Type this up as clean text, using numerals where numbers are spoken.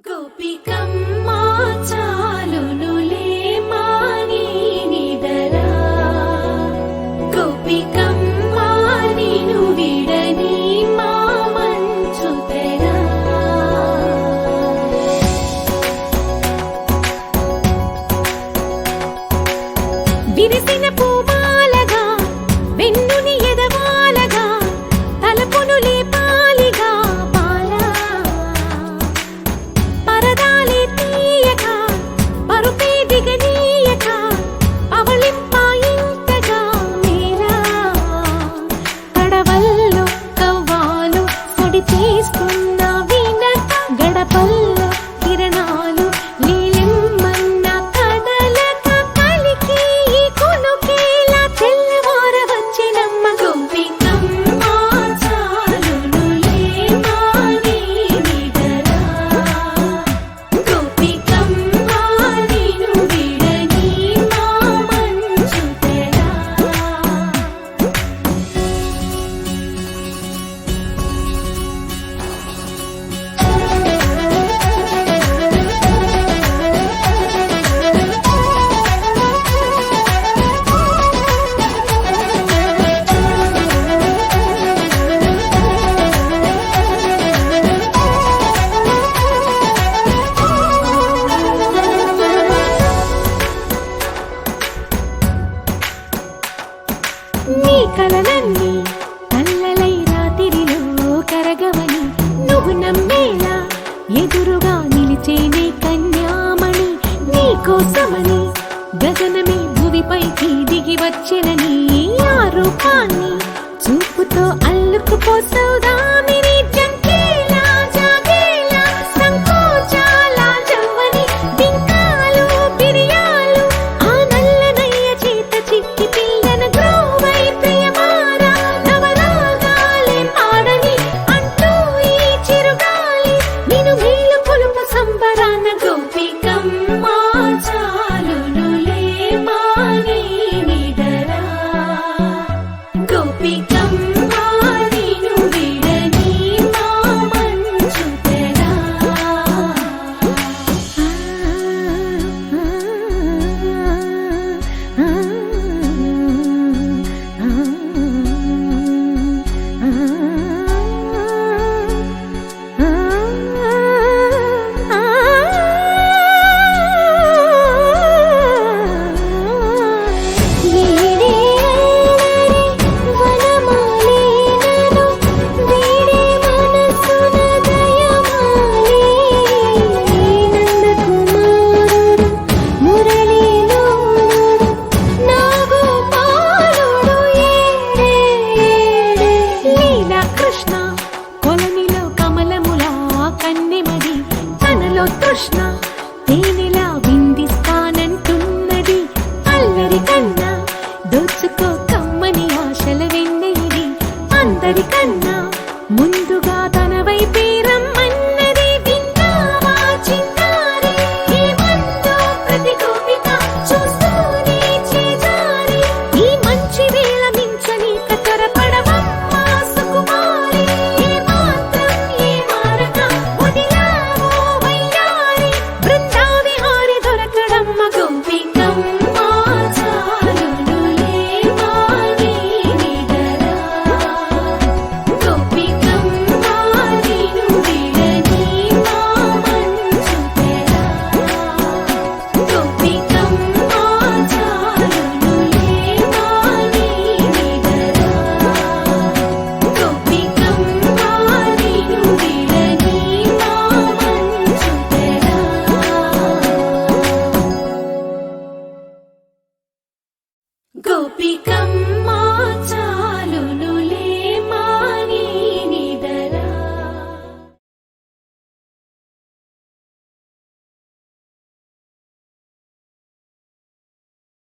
గోపికమ్మా చాలునులే మాని నిదరా గోపికమ్మా నిను విడని మా మంచు తెరా విరిసిన పూమాలగా వెన్నుని ఎదవాలగా తలపును లేపాలిగా బాలా పరదాలే తీయక పరుపే దిగనీయక అవళింపాయింతగా మేరా కడవల్లో కవ్వాలు పొడి చేస్తున్న వినత గడపల్లో కిరణాలు నీలిమ్మన్న కదలక కలికి కొనుకేలా తెల్లవార వచ్చినమ్మ గోపికమ్మా చాలునులే మాని నిదరా గోపికమ్మా నిను విడని మా మంచు తెరా నీ కలలన్నీ కల్లలై రాత్రిలో కరగవని నువ్వు నమ్మేలా ఎదురుగా నిలిచేనే కన్యామణి నీ కోసమని గగనమే భువిపైకి దిగి వచ్చినని ఆ రూపాన్ని చూపుతో అల్లుకుపోసౌదామిని జంకేలా జాగేలా సంకోచాల జవ్వని బింకాలు బిరియాలు ఆ నల్లనయ్య చేత చిక్కి పిల్లన గ్రోవై ప్రియమారా నవరాగాలే పాడని అంటూ ఈ చిరుగాలి నిన్ను మేలు కొలుపు సంబరాన గోపికమ్మా చాలునులే మాని నిదరా గోపికమ్మా నిను విడని మా మంచు తెరా కృష్ణ కొలనిలో కమలములా కన్నెమది తనలో తృష్ణ